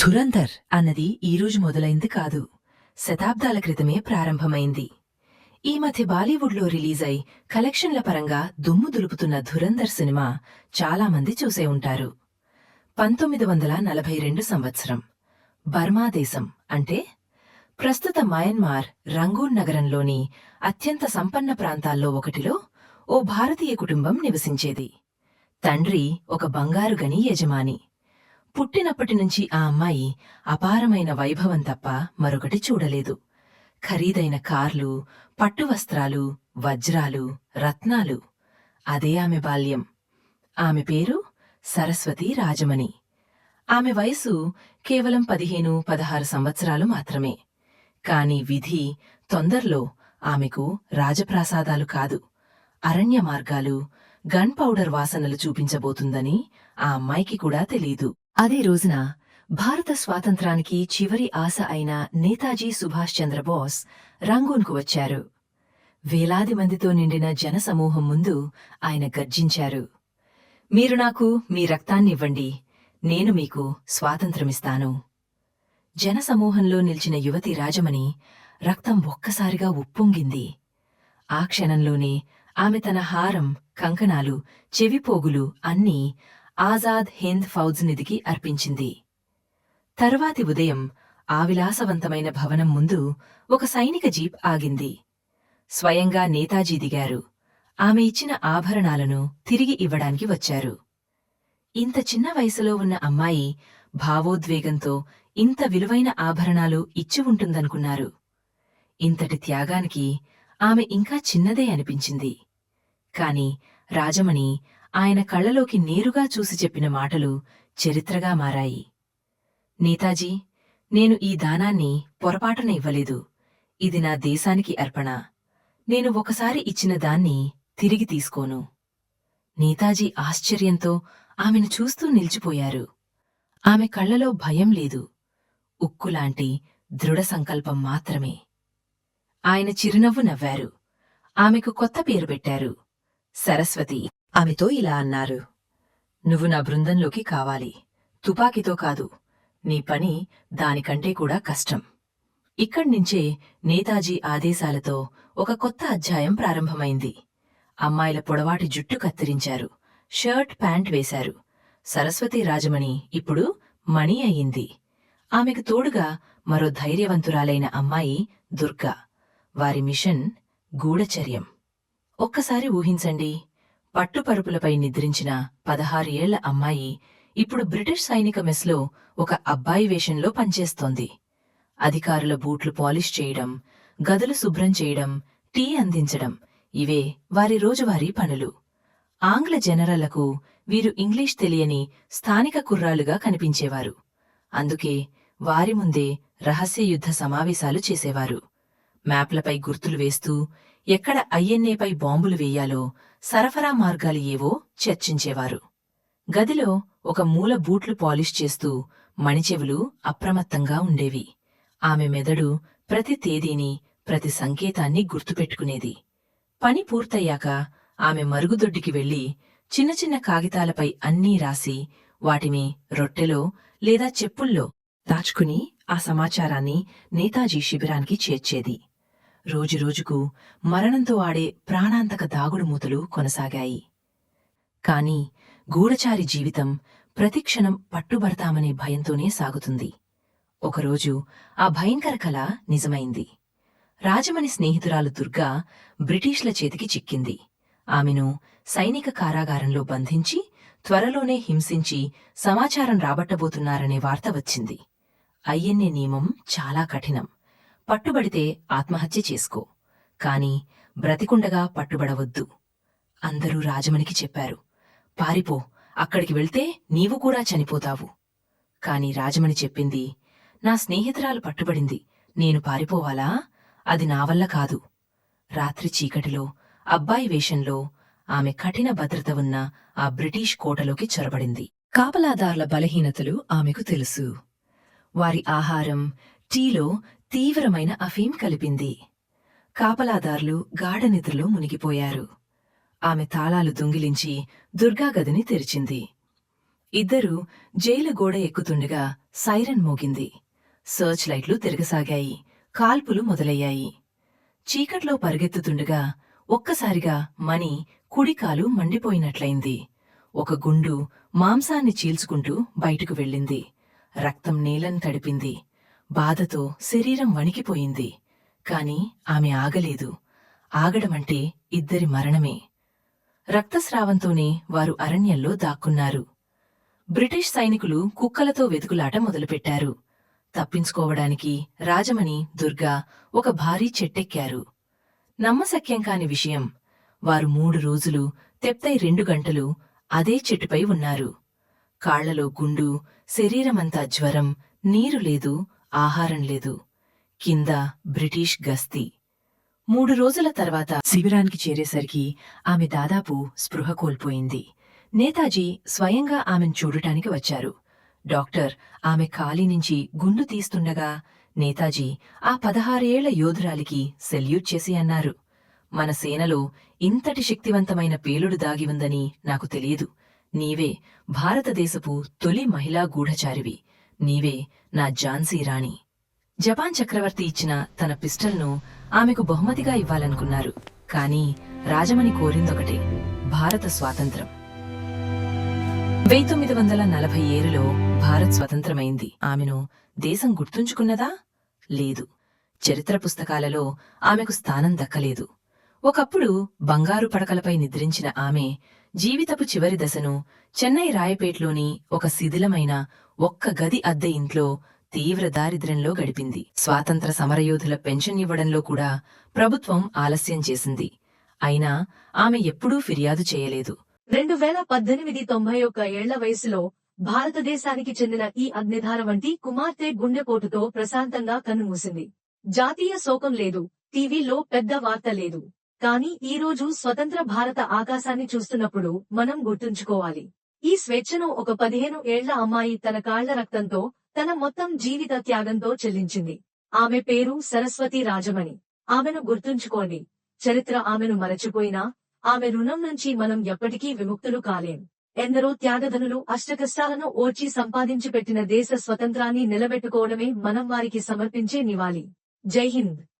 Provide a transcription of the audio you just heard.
ధురంధర్ అన్నది ఈరోజు మొదలైంది కాదు, శతాబ్దాల క్రితమే ప్రారంభమైంది. ఈ మధ్య బాలీవుడ్లో రిలీజై కలెక్షన్ల పరంగా దుమ్ము దులుపుతున్న ధురంధర్ సినిమా చాలామంది చూసే ఉంటారు. 1942 సంవత్సరం, బర్మా దేశం అంటే ప్రస్తుత మయన్మార్ రంగూన్ నగరంలోని అత్యంత సంపన్న ప్రాంతాల్లో ఒకటిలో ఓ భారతీయ కుటుంబం నివసించేది. తండ్రి ఒక బంగారు గని యజమాని. పుట్టినప్పటినుంచి ఆ అమ్మాయి అపారమైన వైభవం తప్ప మరొకటి చూడలేదు. ఖరీదైన కార్లు, పట్టువస్త్రాలు, వజ్రాలు, రత్నాలు. అదే ఆమె బాల్యం. ఆమె పేరు సరస్వతి రాజమణి. ఆమె వయసు కేవలం 15-16 సంవత్సరాలు మాత్రమే. కాని విధి తొందరలో ఆమెకు రాజప్రాసాదాలు కాదు, అరణ్య మార్గాలు, గన్ పౌడర్ వాసనలు చూపించబోతుందని ఆ అమ్మాయికి కూడా తెలీదు. అదే రోజున భారత స్వాతంత్రానికి చివరి ఆశ అయిన నేతాజీ సుభాష్ చంద్రబోస్ రంగూన్కు వచ్చారు. వేలాది మందితో నిండిన జనసమూహం ముందు ఆయన గర్జించారు. మీరు నాకు మీ రక్తాన్నివ్వండి, నేను మీకు స్వాతంత్రమిస్తాను. జనసమూహంలో నిల్చిన యువతి రాజమణి రక్తం ఒక్కసారిగా ఉప్పొంగింది. ఆ క్షణంలోనే ఆమె తన హారం, కంకణాలు, చెవిపోగులు అన్నీ ఆజాద్ హింద్ ఫౌజ్ నిధికి అర్పించింది. తరువాతి ఉదయం ఆ విలాసవంతమైన భవనం ముందు ఒక సైనిక జీప్ ఆగింది. స్వయంగా నేతాజీ దిగారు. ఆమె ఇచ్చిన ఆభరణాలను తిరిగి ఇవ్వడానికి వచ్చారు. ఇంత చిన్న వయసులో ఉన్న అమ్మాయి భావోద్వేగంతో ఇంత విలువైన ఆభరణాలు ఇచ్చి ఉంటుందనుకున్నారు. ఇంతటి త్యాగానికి ఆమె ఇంకా చిన్నదే అనిపించింది. కాని రాజమణి ఆయన కళ్లలోకి నేరుగా చూసి చెప్పిన మాటలు చరిత్రగా మారాయి. నేతాజీ, నేను ఈ దానాన్ని పొరపాటున ఇవ్వలేదు. ఇది నా దేశానికి అర్పణ. నేను ఒకసారి ఇచ్చిన దాన్ని తిరిగి తీసుకోను. నేతాజీ ఆశ్చర్యంతో ఆమెను చూస్తూ నిలిచిపోయారు. ఆమె కళ్లలో భయం లేదు, ఉక్కులాంటి దృఢ సంకల్పం మాత్రమే. ఆయన చిరునవ్వు నవ్వారు. ఆమెకు కొత్త పేరు పెట్టారు, సరస్వతి. ఆమెతో ఇలా అన్నారు, నువ్వు నా బృందంలోకి కావాలి. తుపాకీతో కాదు, నీ పని దానికంటే కూడా కష్టం. ఇక్కడ్నించే నేతాజీ ఆదేశాలతో ఒక కొత్త అధ్యాయం ప్రారంభమైంది. అమ్మాయిల పొడవాటి జుట్టు కత్తిరించారు, షర్ట్ ప్యాంట్ వేశారు. సరస్వతి రాజమణి ఇప్పుడు మణి అయింది. ఆమెకు తోడుగా మరో ధైర్యవంతురాలైన అమ్మాయి దుర్గా. వారి మిషన్ గూఢచర్యం. ఒక్కసారి ఊహించండి, పట్టుపరుపులపై నిద్రించిన 16 ఏళ్ల అమ్మాయి ఇప్పుడు బ్రిటిష్ సైనిక మెస్లో ఒక అబ్బాయి వేషంలో పనిచేస్తోంది. అధికారుల బూట్లు పాలిష్ చేయడం, గదులు శుభ్రం చేయడం, టీ అందించడం ఇవే వారి రోజువారీ పనులు. ఆంగ్ల జనరళ్లకు వీరు ఇంగ్లీష్ తెలియని స్థానిక కుర్రాళ్లుగా కనిపించేవారు. అందుకే వారి ముందే రహస్య యుద్ధ సమావేశాలు చేసేవారు. మ్యాప్లపై గుర్తులు వేస్తూ ఎక్కడ ఐఎన్ఏపై బాంబులు వేయాలో, సరఫరా మార్గాలు ఏవో చర్చించేవారు. గదిలో ఒక మూల బూట్లు పాలిష్ చేస్తూ మణిచెవులు అప్రమత్తంగా ఉండేవి. ఆమె మెదడు ప్రతి తేదీని, ప్రతి సంకేతాన్ని గుర్తుపెట్టుకునేది. పని పూర్తయ్యాక ఆమె మరుగుదొడ్డికి వెళ్లి చిన్న చిన్న కాగితాలపై అన్నీ రాసి వాటిని రొట్టెలో లేదా చెప్పుల్లో దాచుకుని ఆ సమాచారాన్ని నేతాజీ శిబిరానికి చేర్చేది. రోజురోజుకు మరణంతో ఆడే ప్రాణాంతక దాగుడుమూతలు కొనసాగాయి. కాని గూఢచారి జీవితం ప్రతిక్షణం పట్టుబడతామనే భయంతోనే సాగుతుంది. ఒకరోజు ఆ భయంకర కల నిజమైంది. రాజమణి స్నేహితురాలు దుర్గా బ్రిటిష్ల చేతికి చిక్కింది. ఆమెను సైనిక కారాగారంలో బంధించి త్వరలోనే హింసించి సమాచారం రాబట్టబోతున్నారనే వార్త వచ్చింది. ఐఎన్ఏ నియమం చాలా కఠినం. పట్టుబడితే ఆత్మహత్య చేసుకో, కాని బ్రతికుండగా పట్టుబడవద్దు. అందరూ రాజమణికి చెప్పారు, పారిపో, అక్కడికి వెళ్తే నీవు కూడా చనిపోతావు. కాని రాజమణి చెప్పింది, నా స్నేహితురాలు పట్టుబడింది, నేను పారిపోవాలా? అది నా వల్ల కాదు. రాత్రి చీకటిలో అబ్బాయి వేషంలో ఆమె కఠిన భద్రత ఉన్న ఆ బ్రిటిష్ కోటలోకి చొరబడింది. కాపలాదార్ల బలహీనతలు ఆమెకు తెలుసు. వారి ఆహారం, టీలో తీవ్రమైన అఫీం కలిపింది. కాపలాదార్లు గాఢనిద్రలో మునిగిపోయారు. ఆమె తాళాలు దొంగిలించి దుర్గా గదిని తెరిచింది. ఇద్దరూ జైలు గోడ ఎక్కుతుండగా సైరన్ మోగింది. సర్చ్ లైట్లు తిరగసాగాయి. కాల్పులు మొదలయ్యాయి. చీకట్లో పరుగెత్తుతుండగా ఒక్కసారిగా మణి కుడికాలు మండిపోయినట్లయింది. ఒక గుండు మాంసాన్ని చీల్చుకుంటూ బయటకు వెళ్ళింది. రక్తం నేలను తడిపింది. బాధతో శరీరం వణికిపోయింది. కాని ఆమె ఆగలేదు. ఆగడమంటే ఇద్దరి మరణమే. రక్తస్రావంతోనే వారు అరణ్యంలో దాక్కున్నారు. బ్రిటిష్ సైనికులు కుక్కలతో వెతుకులాట మొదలుపెట్టారు. తప్పించుకోవడానికి రాజమణి, దుర్గా ఒక భారీ చెట్టెక్కారు. నమ్మశక్యం కాని విషయం, వారు 3 రోజులు, తెప్తై 2 గంటలు అదే చెట్టుపై ఉన్నారు. కాళ్లలో గుండు, శరీరమంతా జ్వరం, నీరు లేదు, ఆహారం లేదు. కింద బ్రిటిష్ గస్తీ. 3 రోజుల తర్వాత శిబిరానికి చేరేసరికి ఆమె దాదాపు స్పృహ కోల్పోయింది. నేతాజీ స్వయంగా ఆమెను చూడటానికి వచ్చారు. డాక్టర్ ఆమె కాలి నుంచి గుండు తీస్తుండగా నేతాజీ ఆ 16 ఏళ్ల యోధురాలికి సెల్యూట్ చేసి అన్నారు, మన సేనలో ఇంతటి శక్తివంతమైన పేలుడు దాగి ఉందని నాకు తెలియదు. నీవే భారతదేశపు తొలి మహిళా గూఢచారివి. నీవే నా ఝాన్సీ రాణి. జపాన్ చక్రవర్తి ఇచ్చిన తన పిస్టల్ను ఆమెకు బహుమతిగా ఇవ్వాలనుకున్నారు. కాని రాజమణి కోరిందొకటే, భారత స్వాతంత్ర్యం. 1947లో భారత్ స్వతంత్రమైంది. ఆమెను దేశం గుర్తుంచుకున్నదా? లేదు. చరిత్ర పుస్తకాలలో ఆమెకు స్థానం దక్కలేదు. ఒకప్పుడు బంగారు పడకలపై నిద్రించిన ఆమె జీవితపు చివరి దశను చెన్నై రాయపేట్లోని ఒక శిథిలమైన ఒక్క గది అద్దె ఇంట్లో తీవ్ర దారిద్ర్యంలో గడిపింది. స్వాతంత్ర సమరయోధుల పెన్షన్ ఇవ్వడంలో కూడా ప్రభుత్వం ఆలస్యం చేసింది. అయినా ఆమె ఎప్పుడూ ఫిర్యాదు చేయలేదు. 2018 91 ఏళ్ల వయసులో భారతదేశానికి చెందిన ఈ అగ్నిధార వంటి కుమార్తె గుండెపోటుతో ప్రశాంతంగా కన్నుమూసింది. జాతీయ శోకం లేదు, టీవీలో పెద్ద వార్త లేదు. కానీ ఈ రోజు స్వతంత్ర భారత ఆకాశాన్ని చూస్తున్నప్పుడు మనం గుర్తుంచుకోవాలి, ఈ స్వేచ్ఛను ఒక 15 ఏళ్ల అమ్మాయి తన కాళ్ల రక్తంతో, తన మొత్తం జీవిత త్యాగంతో చెల్లించింది. ఆమె పేరు సరస్వతి రాజమణి. ఆమెను గుర్తుంచుకోండి. చరిత్ర ఆమెను మరచిపోయినా ఆమె రుణం నుంచి మనం ఎప్పటికీ విముక్తులు కాలేం. ఎందరో త్యాగధనులు అష్టకష్టాలను ఓర్చి సంపాదించి పెట్టిన దేశ స్వతంత్రాన్ని నిలబెట్టుకోవడమే మనం వారికి సమర్పించే నివాళి. జై హింద్.